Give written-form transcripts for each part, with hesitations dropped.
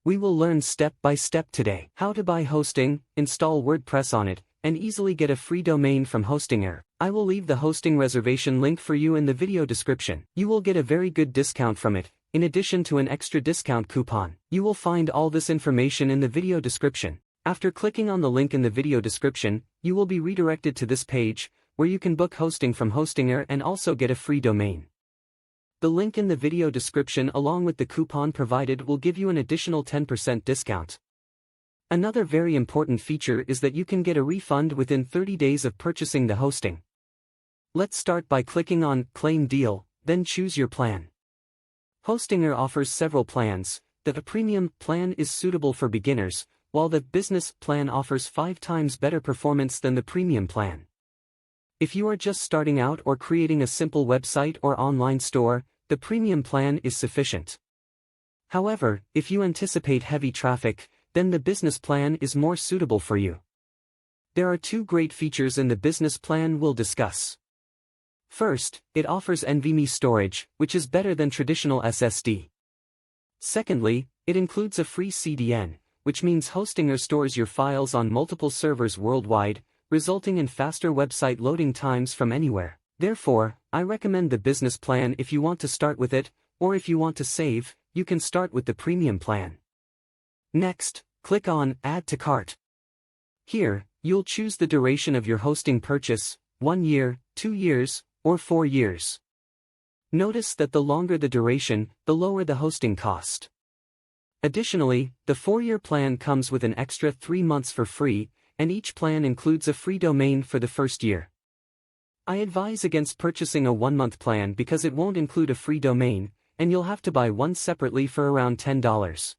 We will learn step by step today how to buy hosting, install WordPress on it, and easily get a free domain from Hostinger. I will leave the hosting reservation link for you in the video description. You will get a very good discount from it, in addition to an extra discount coupon. You will find all this information in the video description. After clicking on the link in the video description, you will be redirected to this page, where you can book hosting from Hostinger and also get a free domain. The link in the video description along with the coupon provided will give you an additional 10% discount. Another very important feature is that you can get a refund within 30 days of purchasing the hosting. Let's start by clicking on Claim Deal, then choose your plan. Hostinger offers several plans. The premium plan is suitable for beginners, while the business plan offers 5 times better performance than the premium plan. If you are just starting out or creating a simple website or online store, the premium plan is sufficient. However, if you anticipate heavy traffic, then the business plan is more suitable for you. There are 2 great features in the business plan we'll discuss. First, it offers NVMe storage, which is better than traditional SSD. Secondly, it includes a free CDN, which means Hostinger stores your files on multiple servers worldwide, resulting in faster website loading times from anywhere. Therefore, I recommend the business plan if you want to start with it, or if you want to save, you can start with the premium plan. Next, click on Add to Cart. Here, you'll choose the duration of your hosting purchase, 1 year, 2 years, or 4 years. Notice that the longer the duration, the lower the hosting cost. Additionally, the 4-year plan comes with an extra 3 months for free, and each plan includes a free domain for the first year. I advise against purchasing a 1-month plan because it won't include a free domain, and you'll have to buy one separately for around $10.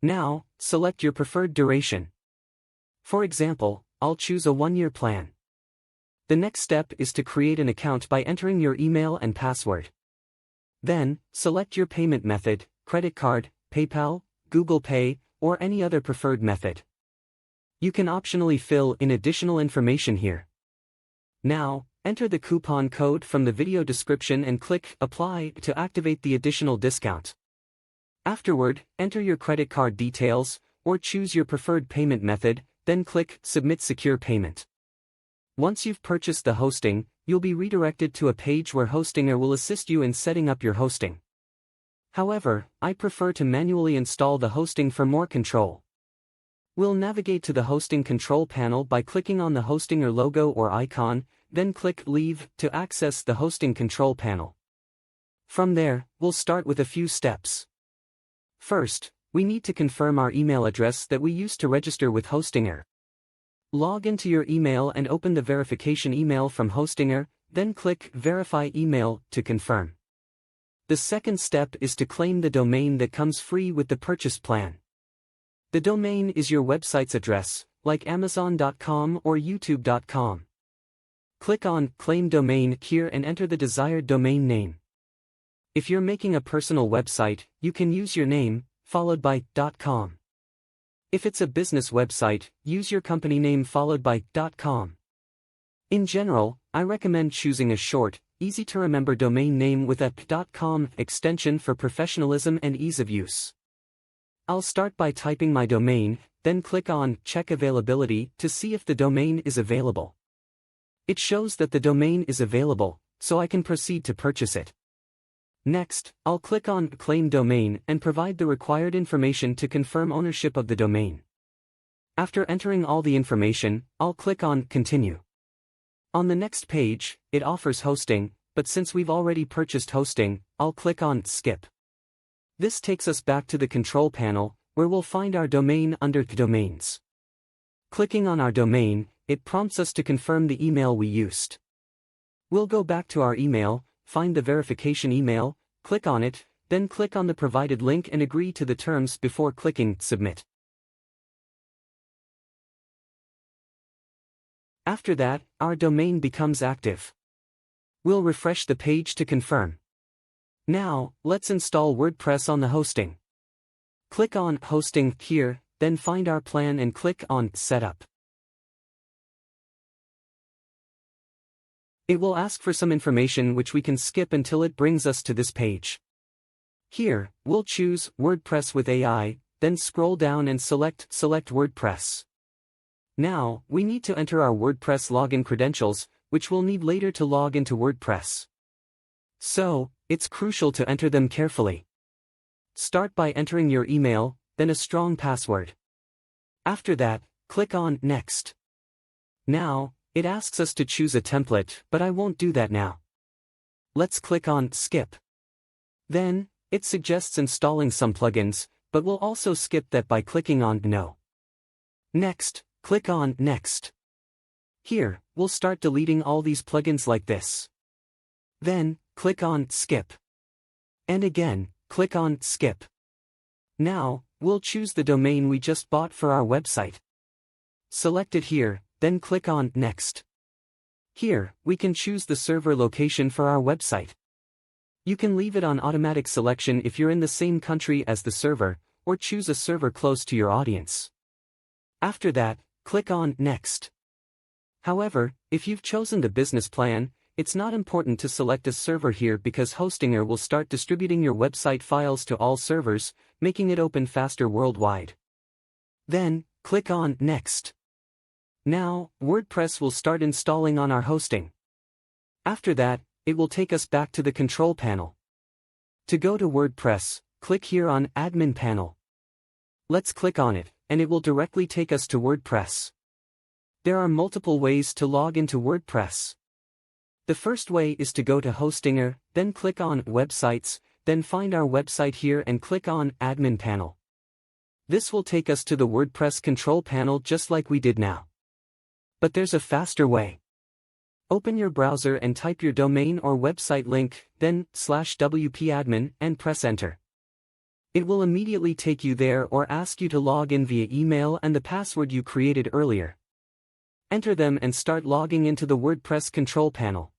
Now, select your preferred duration. For example, I'll choose a 1-year plan. The next step is to create an account by entering your email and password. Then, select your payment method, credit card, PayPal, Google Pay, or any other preferred method. You can optionally fill in additional information here. Now, enter the coupon code from the video description and click Apply to activate the additional discount. Afterward, enter your credit card details, or choose your preferred payment method, then click Submit Secure Payment. Once you've purchased the hosting, you'll be redirected to a page where Hostinger will assist you in setting up your hosting. However, I prefer to manually install the hosting for more control. We'll navigate to the hosting control panel by clicking on the Hostinger logo or icon, then click Leave to access the hosting control panel. From there, we'll start with a few steps. First, we need to confirm our email address that we used to register with Hostinger. Log into your email and open the verification email from Hostinger, then click Verify Email to confirm. The second step is to claim the domain that comes free with the purchase plan. The domain is your website's address, like Amazon.com or YouTube.com. Click on Claim Domain here and enter the desired domain name. If you're making a personal website, you can use your name, followed by .com. If it's a business website, use your company name followed by .com. In general, I recommend choosing a short, easy-to-remember domain name with a .com extension for professionalism and ease of use. I'll start by typing my domain, then click on Check Availability to see if the domain is available. It shows that the domain is available, so I can proceed to purchase it. Next, I'll click on Claim Domain and provide the required information to confirm ownership of the domain. After entering all the information, I'll click on Continue. On the next page, it offers hosting, but since we've already purchased hosting, I'll click on Skip. This takes us back to the control panel, where we'll find our domain under Domains. Clicking on our domain, it prompts us to confirm the email we used. We'll go back to our email, find the verification email, click on it, then click on the provided link and agree to the terms before clicking Submit. After that, our domain becomes active. We'll refresh the page to confirm. Now, let's install WordPress on the hosting. Click on Hosting here, then find our plan and click on Setup. It will ask for some information which we can skip until it brings us to this page. Here, we'll choose WordPress with AI, then scroll down and select WordPress. Now, we need to enter our WordPress login credentials, which we'll need later to log into WordPress. So, it's crucial to enter them carefully. Start by entering your email, then a strong password. After that, click on Next. Now, it asks us to choose a template, but I won't do that now. Let's click on Skip. Then, it suggests installing some plugins, but we'll also skip that by clicking on No. Next, click on Next. Here, we'll start deleting all these plugins like this. Then, click on Skip. And again, click on Skip. Now, we'll choose the domain we just bought for our website. Select it here, then click on Next. Here, we can choose the server location for our website. You can leave it on automatic selection if you're in the same country as the server, or choose a server close to your audience. After that, click on Next. However, if you've chosen the business plan, it's not important to select a server here because Hostinger will start distributing your website files to all servers, making it open faster worldwide. Then, click on Next. Now, WordPress will start installing on our hosting. After that, it will take us back to the control panel. To go to WordPress, click here on Admin Panel. Let's click on it, and it will directly take us to WordPress. There are multiple ways to log into WordPress. The first way is to go to Hostinger, then click on Websites, then find our website here and click on Admin Panel. This will take us to the WordPress control panel just like we did now. But there's a faster way. Open your browser and type your domain or website link, then /wpadmin and press Enter. It will immediately take you there or ask you to log in via email and the password you created earlier. Enter them and start logging into the WordPress control panel.